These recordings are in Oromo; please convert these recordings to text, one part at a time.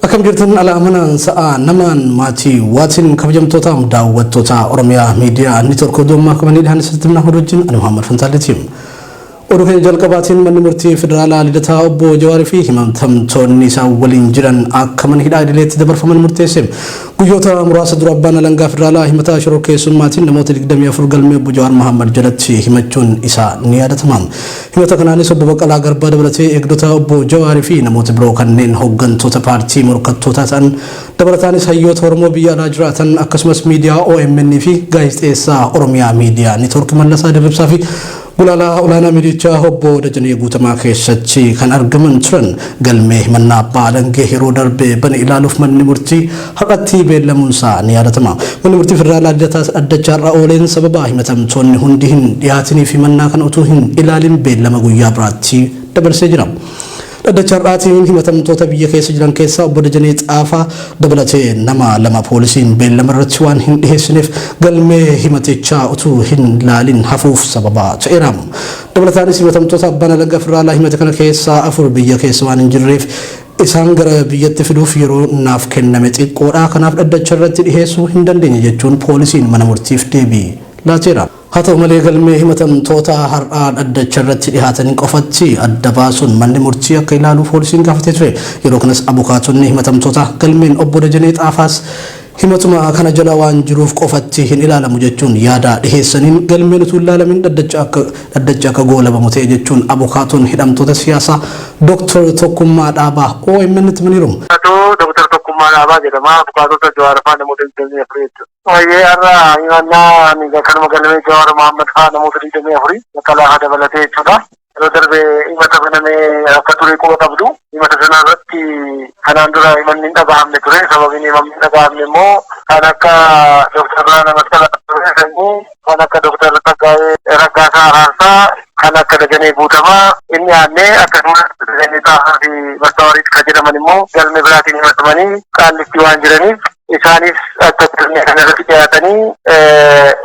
Akam jirtan ala amanan sa'a naman mati watin kabajamtoota daawwattoota Oromiyaa Miidiyaa Neetwork Oduummaa kamanii dhahan sirtumna hojjin ani Muhammad Fantaalitiin. Oduu keenya jalqabaatiin manni murtii federaalaa Lidataa obbo Jawaar fi himatamtoonni isaa waliin jiran akka mana hidhaa idileetti dabarfaman murteesse. Guyyoota muraasa dura abbaan alangaa federaalaa himata shororkeessummaatiin namoota 24 galmee obbo Jawaar Mohammad jalatti himachuun isaa ni yaadatama. Himata kanaanis obbo Baqqalaa Garbaa dabalatee eegdota obbo Jawaar fi namoota biroo kanneen hooggantoota paartii morkattootaa ta'an dabalataanis hayyoota Oromoo biyya alaa jiraatan akkasumas miidiyaa OMN fi gaazexeessaa Oromiyaa Miidiyaa Neetwork Mallasaa Dirribsaa fi Gulala Olaanaa Miidichaa obbo Dajanee Guutamaa keessatti kan argaman turan galmee himannaa abbaa alangee yeroo darbe bana ilaaluuf manni murtii haqatti beellamuunsaa ni yaadatama. Manni murtii federaalaa Lidataa Addachaarraa ooleen sababa himatamtoonni hundi hin dhiyaatiniif himannaa kan utuu hin ilaalin beellama guyyaa biraatti dabarsee jira. Addachaarraatiin himatamtoota biyya keessa jiran keessaa obbo Dajanee Xaafaa dabalatee nama lama poolisiin beellama irratti waan hin dhiheessineef galmee himatichaa utuu hin ilaalin hafuuf sababa ta'eera. Dabalataanis himatamtoota abbaan alangaa federaalaa himata kana keessaa 4 biyya keessa waan hin jirreef isaan gara biyyatti fiduuf yeroo naaf kenname xiqqoodha kanaaf dhaddacha irratti dhiheessuu hin dandeenye jechuun poolisiin mana murtiif deebii laateera. Haa ta'u malee galmee himatamtoota har'aa dhaddacha irratti dhihaatanii qofatti adda baasuun manni murtii akka ilaalu poolisiin gaafatee ture. Yeroo kanas abukaatonni himatamtoota galmeen obbo Dajanee Xaafaas himatuma kana jala waan jiruuf qofatti hin ilaalamu jechuun yaada dhiheessaniin galmeen utuu ilaalamin dhaddacha akka goolabamu ta'e jechuun abukaatoon hidhamtoota siyaasaa Dr. Tokkummaa Dhaabaa OMN itti maniiru. Dr. Tokkummaa Dhaabaa jedhama. Abukaatota Jawaar fa'aa namoota 24 Oye arra imanna ni kanuma galmee Jawaar Mohammad fa'aa namoota 24 Baqqalaa dabalatee jechuudha. Yeroo darbe himata banamee akka ture quba qabdu himata sana irratti kanaan dura himanni hin dhaga'amne ture. Sababiin himamni hin dhaga'amne immoo kan akka Dr. Birhaanuu Masqalaa ture sanyii kan akka Dr. Tsaggaayee Raggaasaa Araarsaa kan akka Dajanee Guutamaa inni aannee akkasumas Dajanee Xaafaa fi Mastaawariit kan jedhaman immoo galmee biraatiin himatamanii qaallitti waan jiraniif isaanis akka galmee kana irratti dhiyaatanii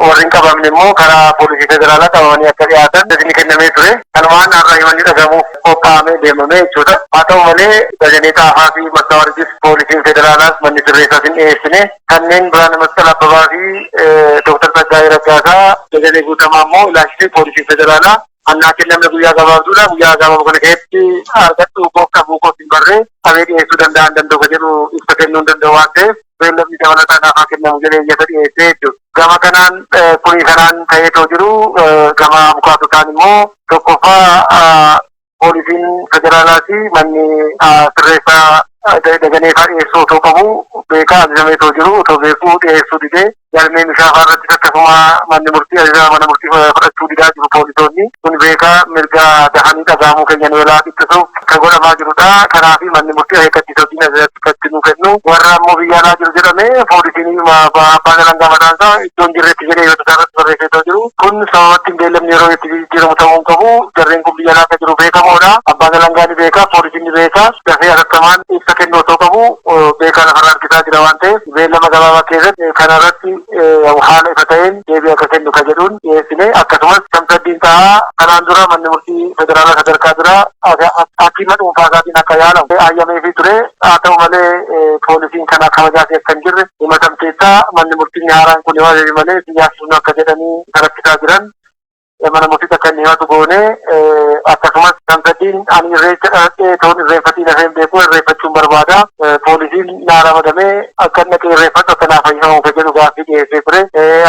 warri hin qabamne immoo karaa poolisii federaalaa qabamanii akka dhiyaatan dadni kennamee ture. Kanumaan har'a himanni dhagamuuf qophaa'amee deemamee jechuudha. Haa ta'u malee Dajanee Xaafaa fi Mastaawariitis poolisiin federaalaas manni sirreessaas hin dhiyeessine. Kanneen Birhaanuu Masqalaa Abbabaa fi Dr. Tsaggaayee Raggaasaa Dajanee Guutamaa immoo ilaalchisee poolisiin federaalaa annaa kennamne guyyaa gabaabduudha. Guyyaa gabaabduu kana keessatti argadhu qabu hin barree qabee dhiyeessuu danda'u jedhu ibsa kennuu hin danda'u waan ta'eef beellamni dabalataa naafaa kennamu jedhee iyyata dhiyeessee jechuudha. Gama kanaan kuni kanaan ta'eetoo jiru gama abukaatotaan immoo tokkoffaa poolisiin federaalaati manni sirreessaa Dajanee fa'aa dhiyeessuu otoo qabu beekaa ajajameetoo jiru otoo beekuu dhiyeessuu didee galmee mishaafaa irratti akkasuma manni murtii ajaja mana murtii fudhachuu didaa jiru poolisoonni kun beekaa mirga dahanii dhagahamuu keenyan weelaa ittisuuf kan godhamaa jirudha. Kanaaf manni murtii akeekkachiisootiin ajajatti nuu kennu warra ammoo biyya alaa jiru jedhame poolisiin abbaan alangaa mataansaa iddoon jirreetti jedhee yoo irratti barreesseetoo jiru kun sababatti hin beellamne yeroo itti jijjiiramu ta'uu hin qabu. Jarreen kun biyya alaa akka jiru beekamoodha. Abbaan alangaa ni beekaa, poolisiin ni beekaa, dafee hatattamaan ibsa kennuu otoo qabu beekaa lafarraa harkisaa jira waan ta'eef beellama gabaabaa keessatti kanarratti haala ifa ta'een deebii akka kennu kan jedhuun dhiyeessine akkasumas samsaddiin ta'aa kanaan dura manni murtii federaalaa sadarkaa dura hakiima dhuunfaa isaatiin akka yaalamu ayyameefii ture. Haa ta'u malee poolisiin kana kabajaa keessa hin jirre himatamteessaa manni murtiin haaraan kun yoo ajaje malee siyaasni akka jedhanii rakkisaa jiran mana murtii akka inni himatu goonee akkasumas samsaddiin ani irreecha dhaqee ta'uun irreeffatiin hafeen beeku irreeffachuun barbaada. Poolisiin naa ramadamee akka inni irreeffatu akka naaf fayyifamuuf jedhu gaaffii dhiyeessee ture.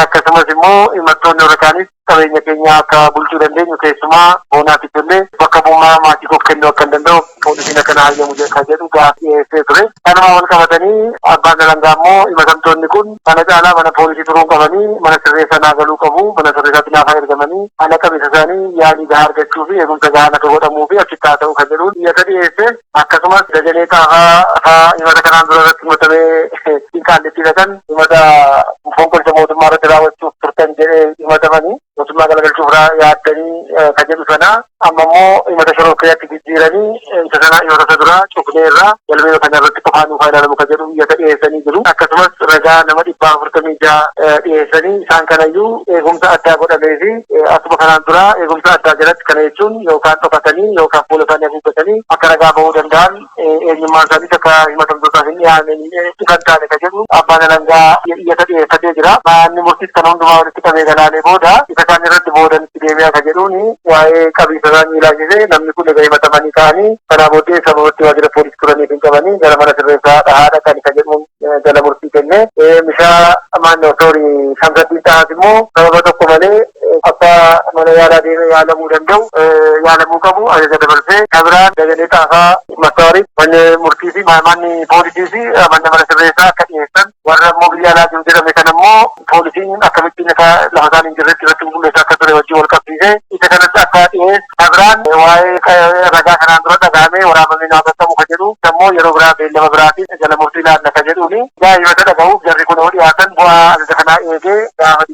Akkasumas immoo himattoonni warra kaanis qabeenya keenya akka bulchuu dandeenyu keessumaa boonaatiif illee bakka bu'ummaa maatii koof kennuu akka hin danda'u poolisiin akka na hayyamu kan jedhu gaaffii dhiyeessee ture. Kanuma wal qabatanii abbaan alangaa immoo himatamtoonni kun kana caalaa mana poolisii turuun qabanii mana sirreessaa naa galuu qabu mana sirreessaatti naaf ergamanii ana qabisa isaanii yaalii gahaa argachuu fi eegumsa gahaan akka godhamuu fi achitti haa ta'u kan jedhuun iyyata dhiyeesse. Akkasumas Dajanee Xaafaa himata kanaan dura irratti himatamee qaallitti hidhatan himata fonqolcha mootummaa irratti raawwachuuf turtan jedhee himatamanii mootummaa galagalchuuf yaaddanii kan jedhu sana ammoo himata shoroo keessatti jijjiiranii isa sana himata duraa cufneerraa galmee kana irratti qofaanuu faayidaan muka jedhu iyyata dhiyeessanii jiru. Akkasumas ragaa nama 446 dhiyeessanii isaan kanayyuu eegumsa addaa godhamee fi asuma kanaan dura eegumsa addaa jalatti kana jechuun yookaan dhokatanii yookaan fuula isaanii haguuggatanii akka ragaa bahuu danda'an eenyummaan isaanii akka himatamtootaaf hin dhiyaanne kan taane ka jedhu abbaan alangaa iyyata dhiyeeffatee jira. Maanni murtiis kana hundumaa walitti qabee galaalee booda isa isaan irratti boodanitti deebi'aa ka jedhuuni waa'ee qabiinsa isaanii ilaalchisee namni kun egaa himatamanii ka'anii kanaa booddee sababatti waajjira poolisii turaniif hin qabanii gara mana sirreessaa dhahaa dhaqani ka jedhuun jala murtii kenne. Mishaa maannoo soorii Shamsaddiin Xahaas immoo sababa tokko malee akka mana yaalaa deemee yaalamuu danda'u yaalamuu qabu ajaja dabarsee kabiraan Dajanee Xaafaa Masaarii manni murtii fi manni poolisii fi manni mana sirreessaa akka dhiyeessan warra immoo biyya alaa jiru jedhame kan immoo poolisiin akkamittiin lafa isaan hin jirretti irratti mul'isa akka ture wajjin wal qabsiisee isa kanatti akka dhiyeessu kabiraan waa'ee ragaa kanaan dura dhagahamee waraabamee nama qaqqabu ka jedhu immoo yeroo biraa beellama biraatiin jala murtii laanna ka jedhuuni himata dhagahuuf jarri kun dhiyaatan bu'aa ajaja kanaa eegee gaafa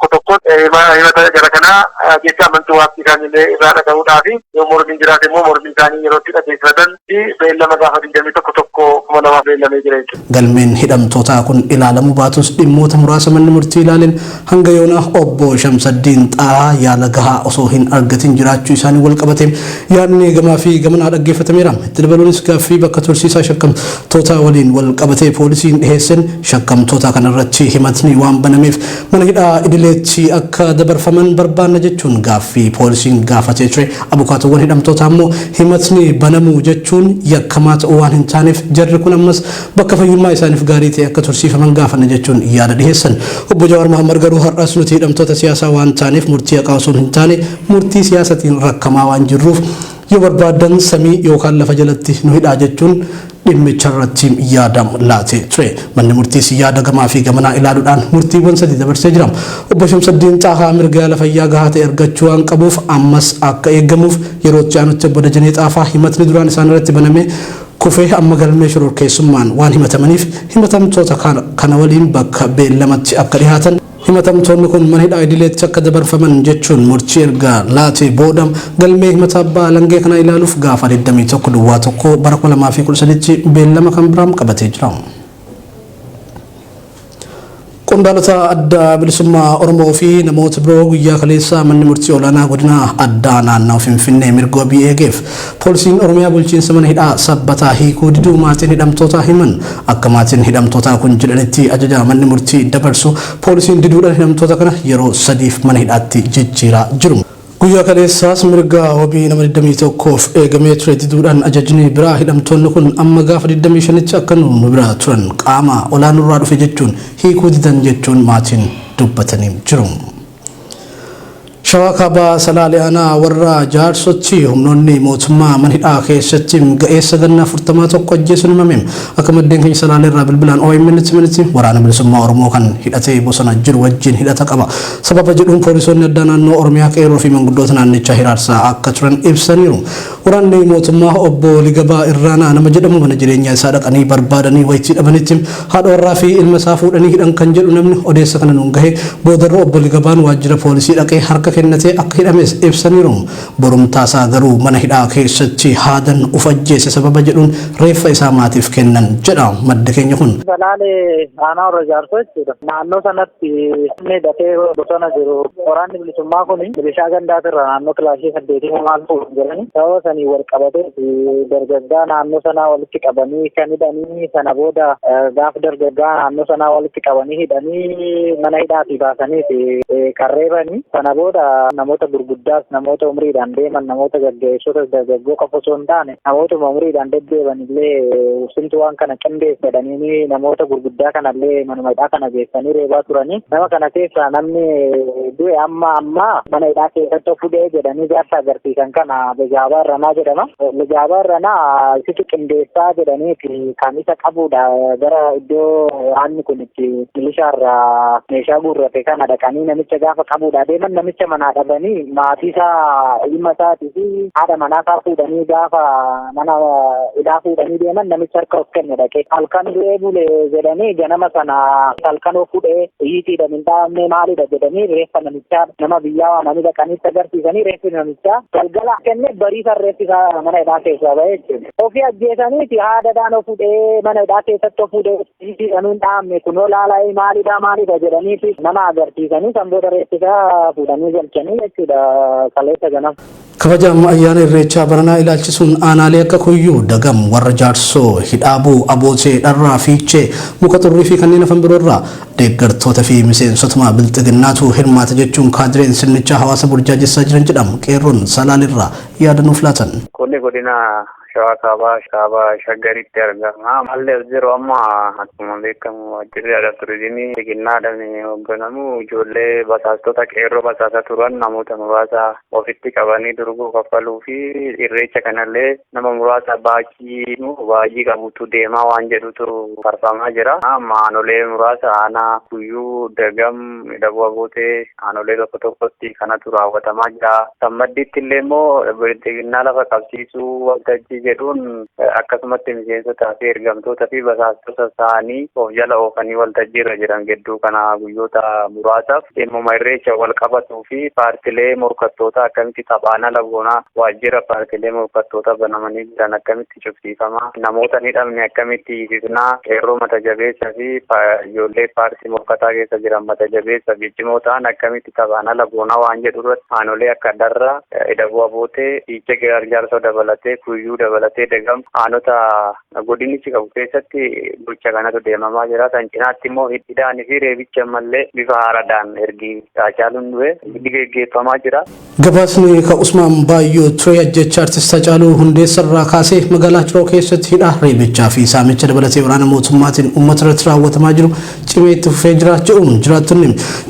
21 himata jara kanaa jecha amantii waaqii isaaniillee irraa dhagahuudhaa fi yoo mormiin jiraate immoo mormiin isaanii yeroo itti dhageessifatan fi beellama gaafa 21 kuma lamaaf beellamee jira jechuudha. Galmeen hidhamtootaa kun ilaalamuu baatus dhimmoota muraasa manni murtii ilaaleen hanga yoona obbo Shamsaddiin Xahaa yaala gahaa osoo hin argatin jiraachuu isaanii wal qabatee yaadni gamaa fi gamanaa dhaggeeffatameera. Itti dabaluunis gaaffii bakka tursiisaa shakkamtoota waliin wal qabatee poolisiin dhiheessan shakkamtoota kanarratti himatni waan banameef mana hidhaa idileetti akka dabarfaman barbaanna jechuun gaaffii poolisiin gaafatee ture. Abukaatowwan hidhamtoota ammoo himatni banamuu jechuun yakkamaa ta'uu waan hin taaneef jarri kun ammas bakka fayyummaa isaaniif gaarii ta'e akka tursiifaman gaafanna jechuun yaada dhiheessan. Obbo Jawaar Mohaammed garuu har'as nuti hidhamtoota siyaasaa waan taaneef murtii haqaa osoo hin taane murtii siyaasatiin rakkamaa waan jirruuf yoo barbaadan samii yookaan lafa jalatti nu hidhaa jechuun dhimmicha irratti yaada laatee ture. Manni murtiis yaada gamaa fi gamanaa ilaaluudhaan murtiiwwan sadii dabarsee jira. Obbo Shamsaddiin Xahaa mirga yaala fayyaa gahaa ta'e argachuu waan qabuuf ammas akka eegamuuf yeroo itti aanutti obbo Dajanee Xaafaa himatni duraan isaan irratti baname kufee amma galmee shororkeessummaan waan himatamaniif himatamtoota kana waliin bakka beellamatti akka dhihaatan himatamtoonni kun mana hidhaa idileetti akka dabarfaman jechuun murtii erga laatee booda galmee himata abbaa alangaa kana ilaaluuf gaafa 21 duwwaa 1 bara 2013 beellama kan biraan qabatee jira. Qondaalota adda bilisummaa Oromoo fi namoota biroo guyyaa kaleessaa manni murtii olaanaa godina addaa naannoo Finfinnee mirga wabii eegeef poolisiin Oromiyaa bulchiinsa mana hidhaa sabbataa hiikuu diduu maatiin hidhamtootaa himan akka maatiin hidhamtootaa kun jedhanitti ajaja manni murtii dabarsu poolisiin diduudhaan hidhamtoota kana yeroo sadiif mana hidhaatti jijjiiraa jiru. Guyyaa kaleessaas mirga wabii nama 21f eegamee ture diduudhaan ajajni biraa hidhamtoonni kun amma gaafa 25tti akka nu bira turan qaama olaanurraa dhufe jechuun hiikuu didan jechuun maatiin dubbatanii jiru. Shawaa kaabaa Salaalee aanaa warra jaarsotti humnoonni mootummaa mana hidhaa keessatti ga'eessa ganna 41 ajjeesuun himame. Akka maddeen keenya Salaalee irraa bilbilaan OMN itti waraana bilisummaa Oromoo kan hidhatee bosona jiru wajjin hidhata qaba. Sababa jedhuun poolisoonni addaa naannoo Oromiyaa qeerroo fi manguddoota naannichaa hiraarsaa akka turan ibsaniiru. Waraanni mootummaa obbo Ligabaa Irraanaa nama jedhamu mana jireenyaa isaa dhaqanii barbaadanii wayitii dhabanitti haadha warraa fi ilma isaa fuudhanii hidhan kan jedhu namni odeessa kana nuun gahe boodarra obbo Ligabaan waajjira poolisii dhaqee harka kennatee akka hidhames ibsaniiru. Borumtaasaa garuu mana hidhaa keessatti haadan uf ajjeese sababa jedhuun reeffa isaa maatiif kennan jedha madda keenya kun. Salaalee aanaa warra jaarsoo jechuudha. Naannoo sanatti inni dafee bosona jiru. Waraanni bilisummaa kun milishaa gandaatirra naannoo kilaashii 8 maal fuudhan jedhani. Sababa sanii wal qabatee dargaggaa naannoo sanaa walitti qabanii kan hidhanii sana booda gaafa dargaggaa naannoo sanaa walitti qabanii hidhanii mana hidhaatii baasanii kan reebanii sana booda namoota gurguddaas namoota umriidhaan deeman namoota gaggeessota dargaggoo qofa osoo hin taane namootuma umriidhaan deddeeban illee simtu waan kana qindeessadhanii namoota gurguddaa kanallee manuma hidhaa kana geessanii reebaa turanii nama kana keessaa namni du'e amma mana hidhaa keessatti fudhee jedhanii jaarsa agarsiisan kana Ligaabaa Irranaa jedhama. Ligaabaa Irranaa isitu qindeessaa jedhanii kan isa qabudha gara iddoo haanni kun itti milishaarraa meeshaa guurrate kana dhaqanii namicha gaafa qabudha deeman namicha manaa dhabanii maatii isaa ilma isaatii fi haadha manaa isaa fuudhanii gaafa mana hidhaa fuudhanii deeman namicha harka of kenne dhaqee halkan du'ee bule jedhanii ganama sana halkan of fuudhee hiitiidhaan hin dhaabne maalidha jedhanii reeffa namichaa nama biyyaa waamanii dhaqanitti agarsiisanii reeffi namichaa galgala kenne bariisa reeffi isaa mana hidhaa keessaa ba'e jechuudha. Ofii ajjeesaniiti haadhaan of fuudhee mana hidhaa keessatti of fuudhee hiitiidhaan hin dhaabne kunoo laalaa maalidha jedhaniiti nama agarsiisanii kan booda reeffi isaa fuudhanii galchanii jechuudha kaleessa ganama. Kabajaan ayyaana irreechaa baranaa ilaalchisuun aanaalee akka Kuyyuu, Dagam, warra Jaarsoo, Hidhaabuu, Abootee, Dharraa, Fiichee, Muka Xurrii fi kanneen hafan biroorraa deeggartoota fi miseensotuma bilxiginnaatu hirmaata jechuun kaadireen sirnichaa hawaasa burjaajessaa jiran jedhamu qeerroon salaalirraa yaadanuuf laatan. Kunni godina Shawaa Kaabaa Shaggaritti argama. Mallee yeroo ammaa akkuma beekamu waajjirri aadaa turizimii bilxiginnaadhaan hoogganamu ijoollee basaastota qeerroo basaasaa turan namoota muraasa ofitti qabanii durguu kaffaluu fi irreecha kanallee nama muraasa baajii qabutu deemaa waan jedhutu farfamaa jira. Aanolee muraasa aanaa Kuyyuu, Dagam, Hidhabuu, Abootee aanolee tokkotti kanatu raawwatamaa jira. Sammaddiitti illee immoo bilxiginnaa lafa qabsiisuu waltajjii jedhuun akkasumatti miseensotaa fi ergamtoota fi basaastota isaanii of jala oofanii waltajjii irra jiran gidduu kana guyyoota muraasaaf dhimma irreecha wal qabatuu fi paartilee morkattoota akkamitti taphaana lagoonaa waajjira paartilee morkattoota banamanii jiran akkamitti cufsiifamaa namoota hidhamne akkamitti hiisisnaa qeerroo mata jabeessa fi ijoollee paartii morkataa keessa jiran mata jabeessa jijjimoo ta'an akkamitti taphaana lagoonaa waan jedhu irratti aanolee akka Dharraa, Hidhabuu, Abootee, Fiichee, Jaarsoo dabalatee Kuyyuu dabalatee Dagam aanota godinichi qabu keessatti gocha kanatu deemamaa jira. Kan cinaatti immoo hidhaanii fi reebicha mallee bifa haaraadhaan ergi Haacaaluun du'e geggeeffamaa jira. Gabaasni ka Usmaan Baayyoo ture ajjecha artist Haacaaluu Hundeessarraa kaasee magaalaa Ciroo keessatti hidhaa reebichaa fi saamicha dabalatee waraana mootummaatiin uummata irratti raawwatamaa jiru cimee itti fufee jira jedhuun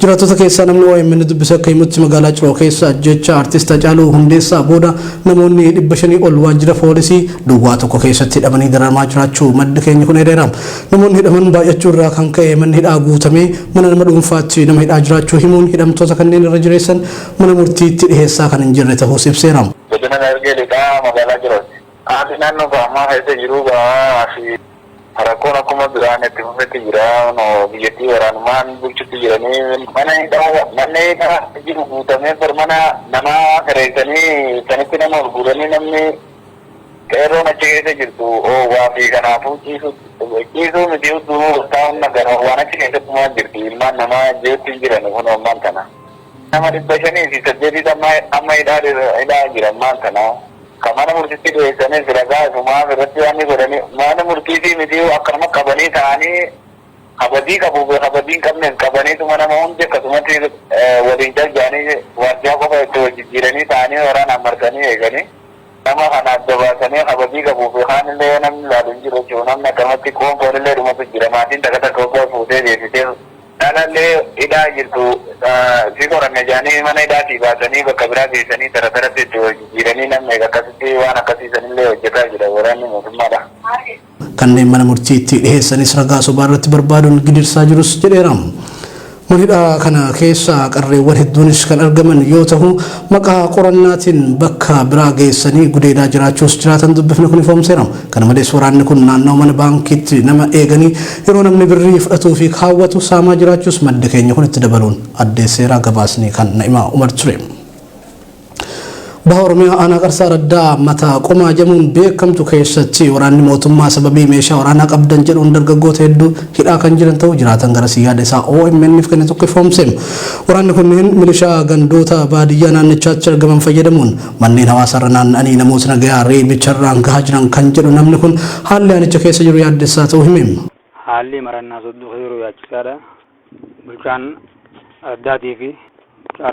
jiraattota keessaa namni OMN dubbise akka himutti magaalaa Ciroo keessa ajjecha artist Haacaaluu Hundeessaa booda namoonni 500 ol waajjira poolisii duwwaa tokko keessatti hidhamanii dararamaa jiraachuu maddi keenya kun hidheera. Namoonni hidhaman baay'achuu irraa kan ka'e manni hidhaa guutamee mana nama dhuunfaatti nama hidhaa jiraachuu himuun hidhamtoota kanneen irra jireessan mana murtiitti dhiheessaa kan hin jirre ta'uus ibseera. Godina Dargee Lixaa magaalaa Jirooti. Haati naannoo Baamaa keessa jiru ba'aa fi rakkoon akkuma biraan itti fufetti jira. Biyyattii waraanumaan bulchutti jiranii mana hidhaa jiru guutamee mana namaa kireessanii sanitti nama gurguranii namni qeerroon achi keessa jirtu waa fi kanaafuu ciisuu miti utuu taa'uun nagara waan achi keessatti maa jirti ilmaan namaa jeetti jiran kun ammaan kana. Nama 508 amma hidhaa jiran maan kana. Kan mana murtiitti dhiyeessanis ragaa isumaaf irratti waan godhanii mana murtiitii miti akkanuma qabanii ta'anii habadii qabu habadiin qabnes qabaniituma nama hundi akkasumatti waliin jajjaanii waajjira qofa itti hojjijjiiranii ta'anii waraanaan marsanii eeganii nama kanaaf jabaatanii habadii qabuuf kaan illee namni ilaalu hin jiru jechuun namni akkanumatti qoonfoon illee dhumatu jira maatiin takka takka obbaa fuutee deebisee dhalallee hidhaa jirtu si qoranne jaanii mana hidhaatii baasanii bakka biraa geessanii taratti itti hojjijjiiranii namni akkasitti waan akkasiisanillee hojjetaa jira waraanni mootummaadha. Kanneen mana murtiitti dhiheessanis ragaa sobaa irratti barbaaduun gidirsaa jirus jedheera. Manhidhaa kana keessa qarreewwan hedduunis kan argaman yoo ta'u maqaa qorannaatiin bakka biraa geessanii gudeedaa jiraachuus jiraatan dubbifne kun ifoomseera. Kana malees waraanni kun naannoo mana baankiitti nama eeganii yeroo namni birrii fudhatuu fi kaawwatu saamaa jiraachuus madda keenya kun itti dabaluun addeesseera. Gabaasni kan Na'imaa Umar ture. Baha Oromiyaa aanaa Qarsaa Raddaa mataa qomaa jamuun beekamtu keessatti waraanni mootummaa sababii meeshaa waraanaa qabdan jedhuun dargaggoota hedduu hidhaa kan jiran ta'uu jiraatan gara yaada isaa OMN'f kenne tokko ifoomse. Waraanni kunneen milishaa gandoota baadiyyaa naannichaatti argaman fayyadamuun manneen hawaasaarra naanna'anii namoota nagayaa reebicharraan gahaa jiran kan jedhu namni kun haalli aanicha keessa jiru yaaddessaa ta'uu hime. Haalli marannaa sodduu yeroo yaachisaadha. Bulchaan Raddaatii fi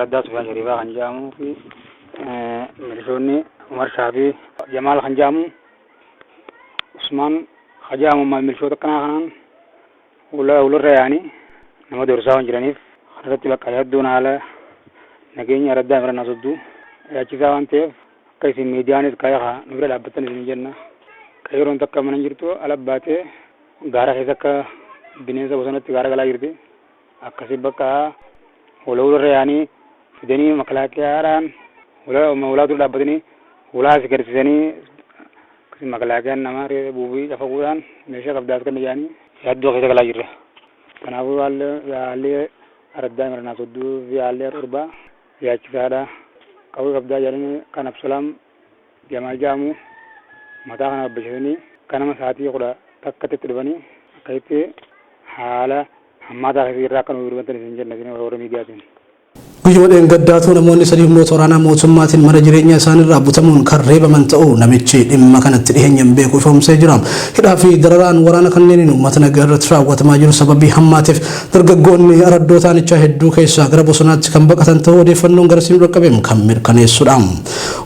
Raddaa Sufyaan Shariifaa kan jedhamuu fi milishoonni Umar Shaafi Jamaal kan jedhamu Usmaan kan jedhamu milishoota akkanaa kanaan walirra yaa'anii nama doorsaa waan jiraniif irratti bakka hedduun haala nageenya Raddaa marannaa sodduu yaachisaa waan ta'eef akka isin miidiyaanis kaayyaa nu bira dhaabbattan isin jenna. Yeroon takka mana jirtu ala baatee gaara keessa akka bineensa bosonatti gaara galaa jirti. Akkasii bakka walirra yaa'anii fidanii makalaaqaadhaan ulaa dur dhaabbatanii ulaa si garsiisanii makalaaqaan namaa buufii cafaquudhaan meeshaa qabdaas kan ijaanii yaaddoo keessa galaa jirra. Kanaafuu haalli araddaa Maranaa Soddoo fi haalli Arbaa yaachisaadha. Qawwee qabdaa jedhanii kan Absalaam Jamaal Jaamuu mataa kana abbashatanii kanama sa'aatii 11 dhufanii akkasitti haala hammaataa keessatti irraa akka nu hirmatan isin jenna warra miidiyaatiin. Guyyuma dheengaddaatu namoonni sadii humnoota waraanaa mootummaatiin mana jireenyaa isaaniirraa butamuun kan reebaman ta'uu namichi dhimma kanatti dhiheenyaan beeku ifoomsee jira. Hidhaa fi dararaan waraana kanneeniin uummata nagaa irratti raawwatamaa jiru sababii hammaateef dargaggoonni araddootaanicha hedduu keessaa gara bosonaatti kan baqatan ta'uu odeeffannoon garasiin dhaqqabeem kan mirkaneessudha.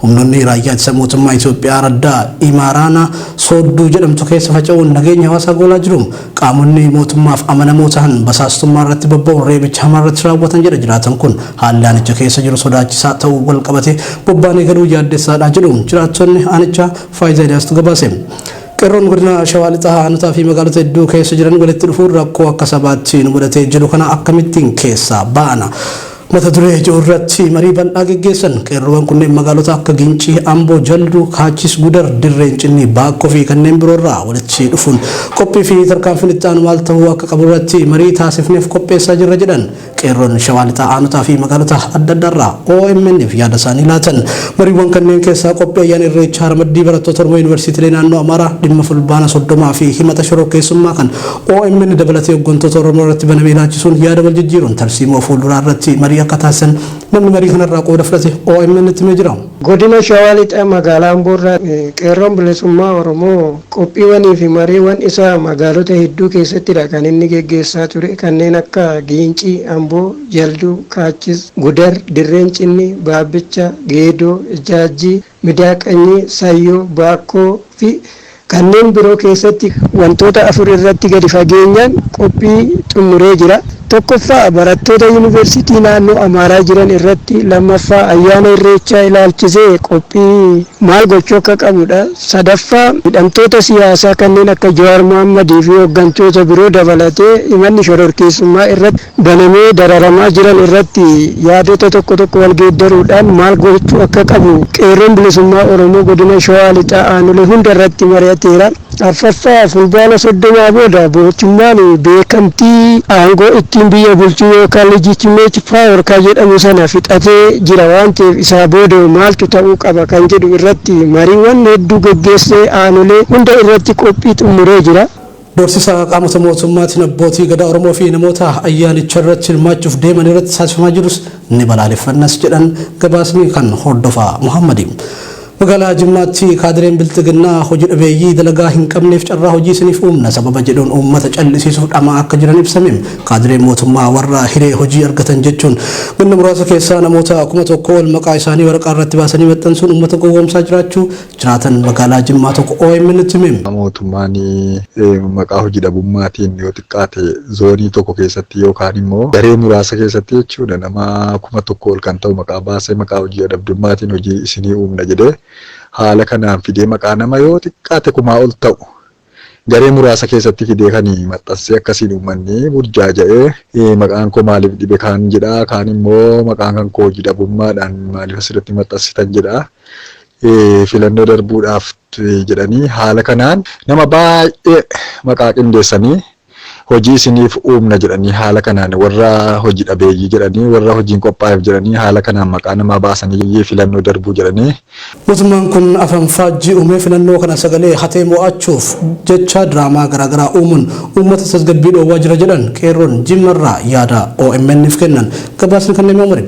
Humnoonni raayyaa ittisa mootummaa Itoophiyaa araddaa Imaaraana Soodduu jedhamtu keessa faca'uun nageenya hawaasaa goolaa jiru. Qaamonni mootummaaf amanamoo ta'an basaastummaa irratti bobba'uun reebicha hamaa irratti raawwatan jedha jiraatan kun. Haalli aanicha keessa jiru sodaachisaa ta'uu wal qabate bobbaanee galuu yaaddessaadha jedhu jiraattonni aanicha Faayidaa Iliyaastu gabaase. Qeerroon godina Shawaa Lixaa aanotaa fi magaalota hedduu keessa jiran walitti dhufuun rakkoo akka sabaatti nu mudatee jiru kana akkamittiin keessaa baana. Mata duree ijoorratti marii bal'aa geggeessan qeerroowwan kunneen magaalota akka Gincii, Amboo, Jalduu, Kaachis, Gudar, Dirreen Cinnii, Baakkoo fi kanneen biroorraa walitti dhufuun qophii fi tarkaanfiin itti aanu maal ta'uu akka qabu irratti marii taasifneef qopheessaa jirra jedhan qeerroon Shawaa Lixaa aanotaa fi magaalota adda addaarraa OMN'f yaada isaanii laatan. Mariiwwan kanneen keessaa qophii ayyaana Irreechaa Ramaddii barattoota Oromoo Yuunivarsiitiilee naannoo Amaaraa dhimma fulbaana 30 fi himata shororkeessummaa kan OMN dabalatee hooggantoota Oromoo irratti banamee laachisuun yaada wal jijjiiruun tarsiimoo fuulduraa irratti marii akka taasisan namni marii kanarraa qooda fudhate OMN itti himee jira. Godina Shawaa Lixaa magaalaa Amboorraa qeerroon bilisummaa Oromoo qophiiwwanii fi mariiwwan isaa magaalota hedduu keessattidha kan inni geggeessaa ture kanneen akka Gincii, Amboo, Jalduu, Kaachis, Gudar, Dirreen Cinnii, Baabbicha, Geedoo, Jaajjii, Midaaqanyii, Sayyoo, Baakkoo fi kanneen biroo keessatti wantoota 4 irratti gadi fageenyaan qophii xumuree jira. Tokkoffaa barattoota yuunivarsiitii naannoo Amaaraa jiran irratti, lammaffaa ayyaana Irreechaa ilaalchisee qophii maal gochuu akka qabudha. Sadaffaa hidhamtoota siyaasaa kanneen akka Jawaar Mohammadii fi hooggantoota biroo dabalatee himanni shororkeessummaa irratti banamee dararamaa jiran irratti yaadota tokko wal geeddaruudhaan maal gochuu akka qabu qeerroon bilisummaa Oromoo godina Shawaa Lixaa aanolee hunda irratti mari'ateera. Arfaffaa fulbaana 30 booda mootummaan beekamtii aangoo ittiin biyya bulchuu yookaan legitimate power kan jedhamu sana fixatee jira waan ta'eef isaa booda maaltu ta'uu qaba kan jedhu irratti mariiwwan hedduu geggeessee aanolee hunda irratti qophii xumuree jira. Doorsisa qaamota mootummaatiin abbootii gadaa Oromoo fi namoota ayyaanicha irratti hirmaachuuf deeman irratti taasifamaa jirus ni balaaleffannas jedhan gabaasni kan hordofaa Muhammadi. Magaalaa Jimmaatti kaadireen biltiginnaa hojii dhabeeyyii dalagaa hin qabneef carraa hojii isiniif uumna sababa jedhuun uummata callisiisuuf dhamaa akka jiran ibsame. Kaadireen mootummaa warra hiree hojii argatan jechuun ganna muraasa keessaa namoota 1,000 ol maqaa isaanii waraqaa irratti baasanii maxxansuun uummata gowwoomsaa jiraachuu jiraatan magaalaa Jimmaa tokko OMN itti hime. Mootummaan maqaa hojii dhabummaatiin yoo xiqqaate zoonii tokko keessatti yookaan immoo daree muraasa keessatti jechuudha nama 1,000 ol kan ta'u maqaa baasee maqaa hojii dhabummaatiin hojii isinii uumna jedhee haala kanaan fidee maqaa nama yoo xiqqaate 1,000 ol ta'u garee muraasa keessatti fidee kan maxxansee akkasiin uummanni burjaaja'ee maqaan koo maaliif dhibe kaan jedha kaan immoo maqaan kan koo hojii dhabummaadhaan maaliif asirratti maxxansitan jedha filannoo darbuudhaaf jedhanii haala kanaan nama baay'ee maqaa qindeessanii hojii isiniif uumna jedhanii haala kanaan warra hojii dhabeeyyii jedhanii warra hojiin qophaa'eef jedhanii haala kanaan maqaa namaa baasanii filannoo darbuu jedhanii. Mootummaan kun afaan faajjii uumee filannoo kana sagalee hatee mo'achuuf jecha diraamaa garaagaraa uumuun uummata tasgabbii dhoowwaa jira jedhan qeerroon Jimmarraa yaada OMN'f kennan gabaasni kanneen maamure.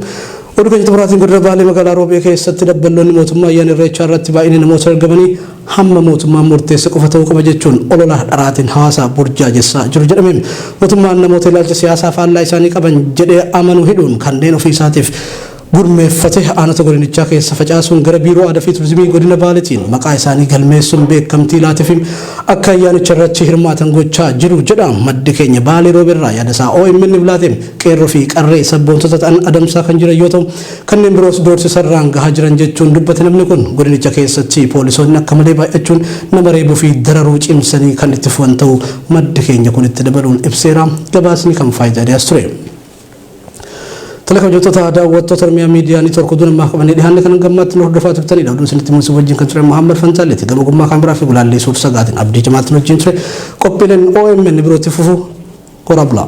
Oduu keenya xumuraatiin godina Baalee magaalaa Roobee keessatti dabballoonni mootummaa ayyaana Irreechaa irratti baay'inni namoota argamanii hamma mootummaan murteesse qofa ta'uu qaba jechuun olola dharaatiin hawaasa burjaajessaa jiru jedhame. Mootummaan namoota ilaalcha siyaasaa faallaa isaanii qaban jedhee amanuu hidhuun kanneen ofii isaatiif gurmeeffate aanota godinichaa keessa facaasuun gara biiroo aadaa fi turizimii godina Baaleetiin maqaa isaanii galmeessuun beekamtii laatiif akka ayyaanicha irratti hirmaatan gochaa jiru jedha maddi keenya Baalee Roobeerraa yaada isaa OMN bilaateen qeerroo fi qarree sabboontota ta'an adamsaa kan jiran yoo ta'u kanneen biroos doorsisarraan gahaa jiran jechuun dubbate namni kun godinicha keessatti poolisoonni akka malee baay'achuun nama reebuu fi dararuu cimsanii kan itti fufan ta'uu maddi keenya kun itti dabaluun ibseera gabaasni kan Faayidaa Iliyaastu ture. تلك وجدتها دعوة ترمي ميديا نتورك دون ما كمان دي هنك نجمعت نور دفعت بتاني دون سنة من سوجين كنتر محمد فنتالي تجمع جمع كاميرا في بلاد لي سوف سجاتين أبدي جماعة نجين تري كوبيلن أو إم من بروتي فوفو كورابلا